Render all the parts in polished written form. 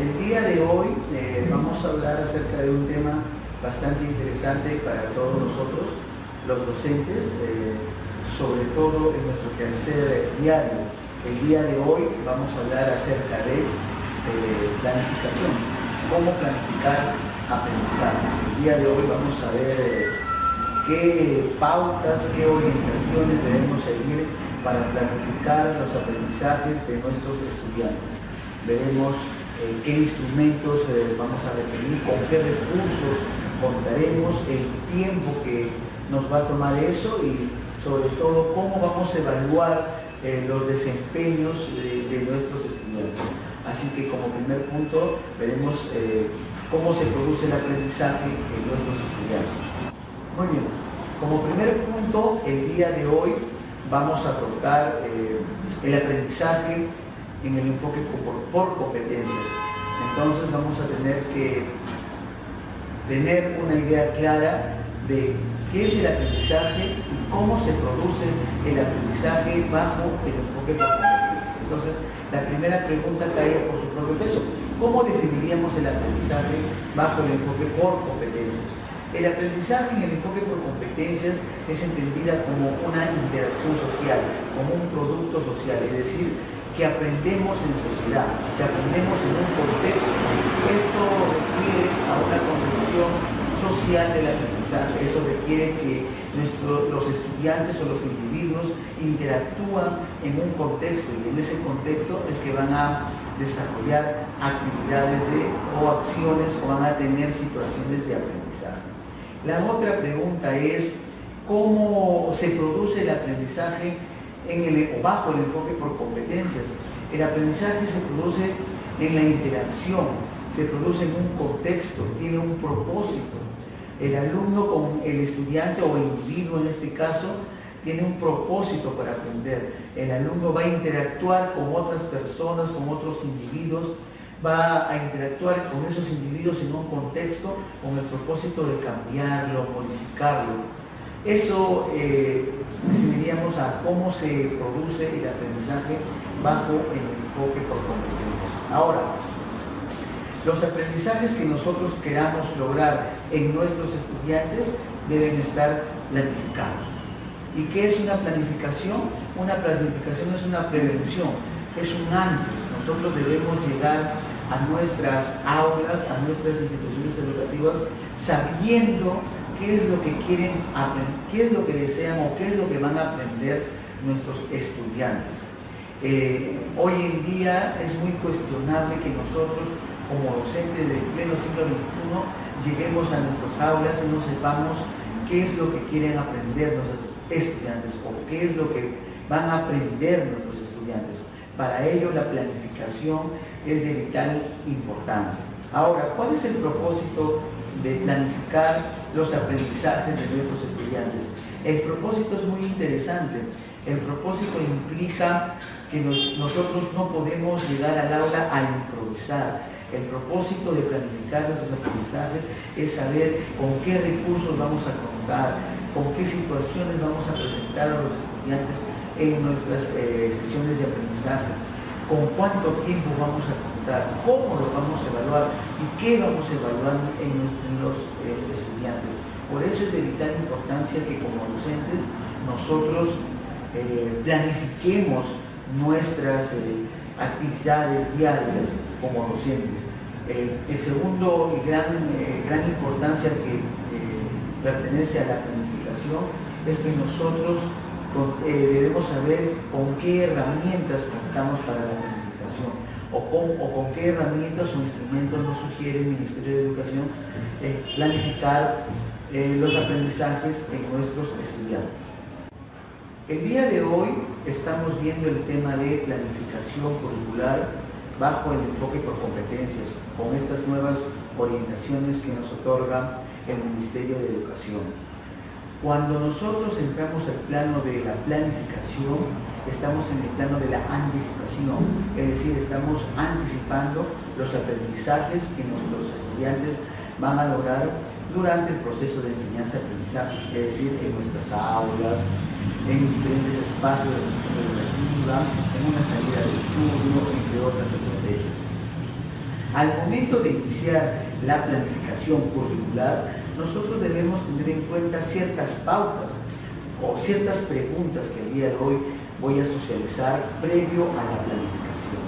El día de hoy vamos a hablar acerca de un tema bastante interesante para todos nosotros, los docentes, sobre todo en nuestro quehacer diario. El día de hoy vamos a hablar acerca de planificación, cómo planificar aprendizajes. El día de hoy vamos a ver qué pautas, qué orientaciones debemos seguir para planificar los aprendizajes de nuestros estudiantes. Veremos qué instrumentos vamos a requerir, con qué recursos contaremos, el tiempo que nos va a tomar eso y sobre todo cómo vamos a evaluar los desempeños de nuestros estudiantes. Así que como primer punto veremos cómo se produce el aprendizaje en nuestros estudiantes. Muy bien, como primer punto el día de hoy vamos a tocar el aprendizaje en el enfoque por competencias. Entonces vamos a tener que tener una idea clara de qué es el aprendizaje y cómo se produce el aprendizaje bajo el enfoque por competencias. Entonces, la primera pregunta cae por su propio peso. ¿Cómo definiríamos el aprendizaje bajo el enfoque por competencias? El aprendizaje en el enfoque por competencias es entendida como una interacción social, como un producto social, es decir, que aprendemos en sociedad, que aprendemos en un contexto. Esto requiere a una construcción social del aprendizaje. Eso requiere que los estudiantes o los individuos interactúan en un contexto y en ese contexto es que van a desarrollar actividades o acciones o van a tener situaciones de aprendizaje. La otra pregunta es ¿cómo se produce el aprendizaje bajo el enfoque por competencias? El aprendizaje se produce en la interacción, se produce en un contexto, tiene un propósito. El alumno con el estudiante o el individuo en este caso tiene un propósito para aprender. El alumno va a interactuar con otras personas, con otros individuos, va a interactuar con esos individuos en un contexto con el propósito de cambiarlo, modificarlo. Eso definiríamos a cómo se produce el aprendizaje bajo el enfoque por competencias. Ahora, los aprendizajes que nosotros queramos lograr en nuestros estudiantes deben estar planificados. ¿Y qué es una planificación? Una planificación es una prevención, es un antes. Nosotros debemos llegar a nuestras aulas, a nuestras instituciones educativas, sabiendo qué es lo que quieren aprender, qué es lo que desean o qué es lo que van a aprender nuestros estudiantes. Hoy en día es muy cuestionable que nosotros, como docentes del pleno siglo XXI, lleguemos a nuestras aulas y no sepamos qué es lo que quieren aprender nuestros estudiantes o qué es lo que van a aprender nuestros estudiantes. Para ello la planificación es de vital importancia. Ahora, ¿cuál es el propósito de planificar los aprendizajes de nuestros estudiantes? El propósito es muy interesante. El propósito implica que nosotros no podemos llegar al aula a improvisar. El propósito de planificar nuestros aprendizajes es saber con qué recursos vamos a contar, con qué situaciones vamos a presentar a los estudiantes en nuestras sesiones de aprendizaje, con cuánto tiempo vamos a contar, cómo lo vamos a evaluar y qué vamos a evaluar en los estudiantes. Por eso es de vital importancia que como docentes nosotros planifiquemos nuestras actividades diarias como docentes. El segundo y gran importancia que pertenece a la planificación es que nosotros debemos saber con qué herramientas contamos para la planificación o con qué herramientas o instrumentos nos sugiere el Ministerio de Educación planificar los aprendizajes en nuestros estudiantes. El día de hoy estamos viendo el tema de planificación curricular bajo el enfoque por competencias, con estas nuevas orientaciones que nos otorga el Ministerio de Educación. Cuando nosotros entramos al plano de la planificación, estamos en el plano de la anticipación, es decir, estamos anticipando los aprendizajes que nuestros estudiantes van a lograr durante el proceso de enseñanza-aprendizaje, es decir, en nuestras aulas, en diferentes espacios de educación educativa, en una salida de estudio, entre otras estrategias. Al momento de iniciar la planificación curricular, nosotros debemos tener en cuenta ciertas pautas o ciertas preguntas que el día de hoy voy a socializar previo a la planificación.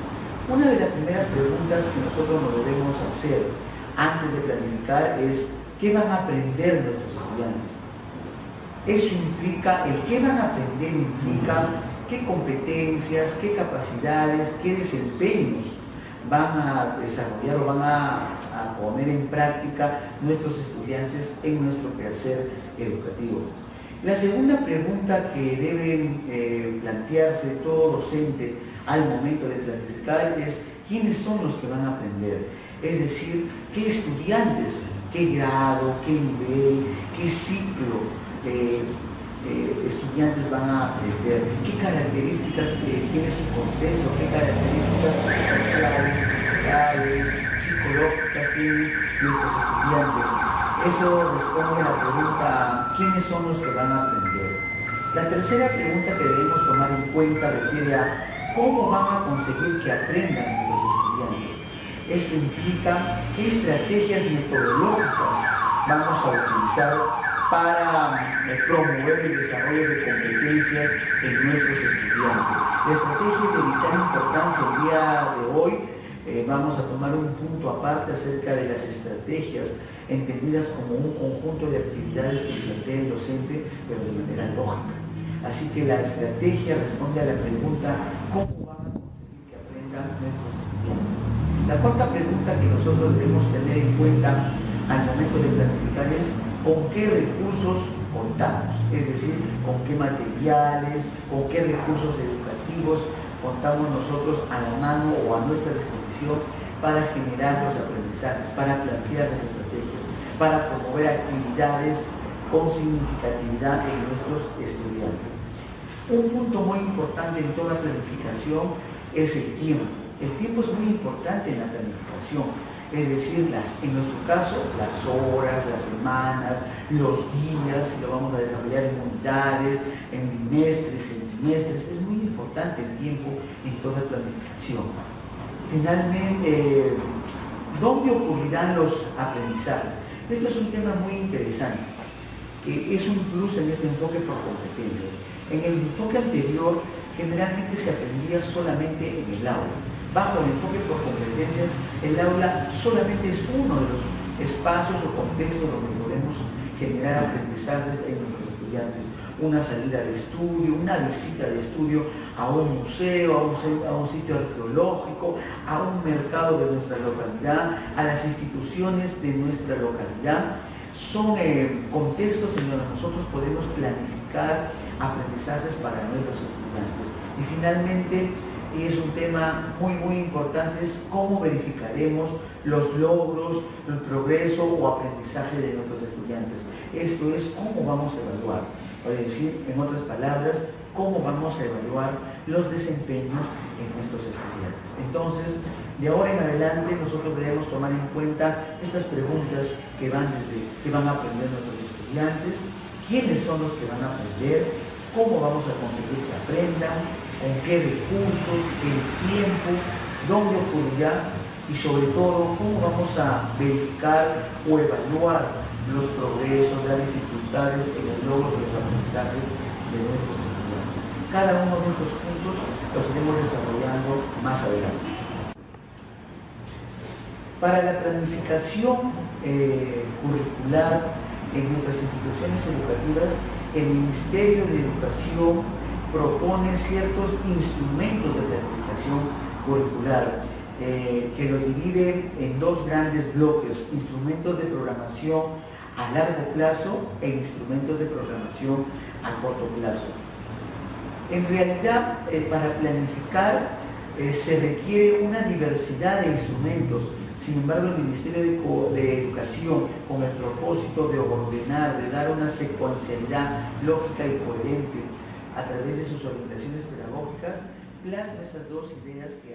Una de las primeras preguntas que nosotros nos debemos hacer antes de planificar es ¿qué van a aprender nuestros estudiantes? Eso implica, el qué van a aprender implica qué competencias, qué capacidades, qué desempeños van a desarrollar o van a poner en práctica nuestros estudiantes en nuestro quehacer educativo. La segunda pregunta que debe plantearse todo docente al momento de planificar es ¿quiénes son los que van a aprender? Es decir, ¿qué estudiantes, qué grado, qué nivel, qué ciclo estudiantes van a aprender? ¿Qué características tiene su contexto? ¿Qué características sociales, culturales, psicológicas tienen nuestros estudiantes? Eso responde a la pregunta ¿quiénes son los que van a aprender? La tercera pregunta que debemos tomar en cuenta refiere a ¿cómo van a conseguir que aprendan los estudiantes? Esto implica qué estrategias metodológicas vamos a utilizar para promover el desarrollo de competencias en nuestros estudiantes. La estrategia de vital importancia el día de hoy, vamos a tomar un punto aparte acerca de las estrategias entendidas como un conjunto de actividades que plantea el docente, pero de manera lógica. Así que la estrategia responde a la pregunta ¿cómo van a conseguir que aprendan nuestros estudiantes? La cuarta pregunta que nosotros debemos tener en cuenta al momento de planificar es ¿con qué recursos contamos? Es decir, ¿con qué materiales, con qué recursos educativos contamos nosotros a la mano o a nuestra disposición para generar los aprendizajes, para plantear las estrategias, para promover actividades con significatividad en nuestros estudiantes? Un punto muy importante en toda planificación es el tiempo. El tiempo es muy importante en la planificación. Es decir, en nuestro caso, las horas, las semanas, los días, si lo vamos a desarrollar en unidades, en bimestres, en trimestres, es muy importante el tiempo en toda planificación. Finalmente, ¿dónde ocurrirán los aprendizajes? Esto es un tema muy interesante, que es un plus en este enfoque por competencias. En el enfoque anterior, generalmente se aprendía solamente en el aula. Bajo el enfoque por competencias, el aula solamente es uno de los espacios o contextos donde podemos generar aprendizajes en nuestros estudiantes. Una salida de estudio, una visita de estudio a un museo, a un sitio arqueológico, a un mercado de nuestra localidad, a las instituciones de nuestra localidad. Son contextos en donde nosotros podemos planificar aprendizajes para nuestros estudiantes. Y finalmente, y es un tema muy importante, es cómo verificaremos los logros, el progreso o aprendizaje de nuestros estudiantes. Esto es cómo vamos a evaluar, es decir, en otras palabras, cómo vamos a evaluar los desempeños en nuestros estudiantes. Entonces, de ahora en adelante nosotros debemos tomar en cuenta estas preguntas que van a aprender nuestros estudiantes, quiénes son los que van a aprender, cómo vamos a conseguir que aprendan, con qué recursos, el tiempo, dónde ocurrirá y sobre todo cómo vamos a verificar o evaluar los progresos, las dificultades en el logro de los aprendizajes de nuestros estudiantes. Cada uno de estos puntos los iremos desarrollando más adelante. Para la planificación curricular en nuestras instituciones educativas, el Ministerio de Educación propone ciertos instrumentos de planificación curricular que los divide en dos grandes bloques: instrumentos de programación a largo plazo e instrumentos de programación a corto plazo. En realidad, para planificar se requiere una diversidad de instrumentos. Sin embargo, el Ministerio de Educación, con el propósito de ordenar, de dar una secuencialidad lógica y coherente a través de sus orientaciones pedagógicas, plasma estas dos ideas que